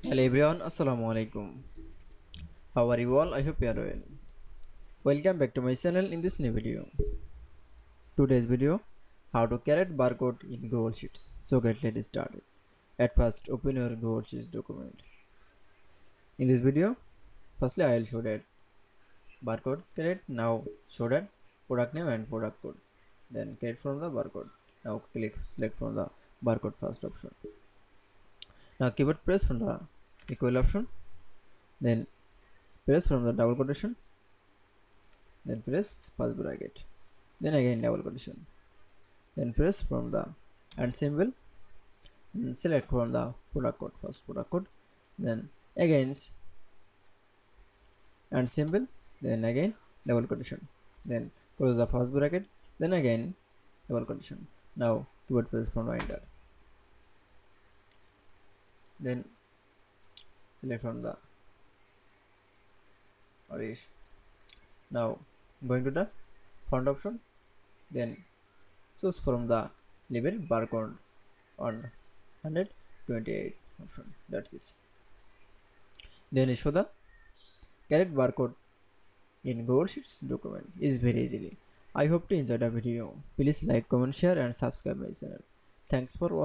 Hello everyone, Assalamu alaikum. How are you all? I hope you are well. Welcome back to my channel in this new video. Today's video, how to create barcode in Google Sheets. So let's start. At first, open your Google Sheets document. In this video, firstly I will show that barcode create. Now show that product name and product code. Then create from the barcode. Now select from the barcode first option. Now keyboard press from the equal option. Then press from the double quotation, then press first bracket, then again double quotation, then press from the and symbol, and select from the product code, first product code, then again and symbol, then again double quotation, then close the first bracket, then again double quotation. Now keyboard press from the enter, then select from the orange. Now going to the font option, then choose from the label barcode on 128 option. That's it. Then show the correct barcode in Google Sheets document is very easily. I hope to enjoy the video. Please like, comment, share and subscribe my channel. Thanks for watching.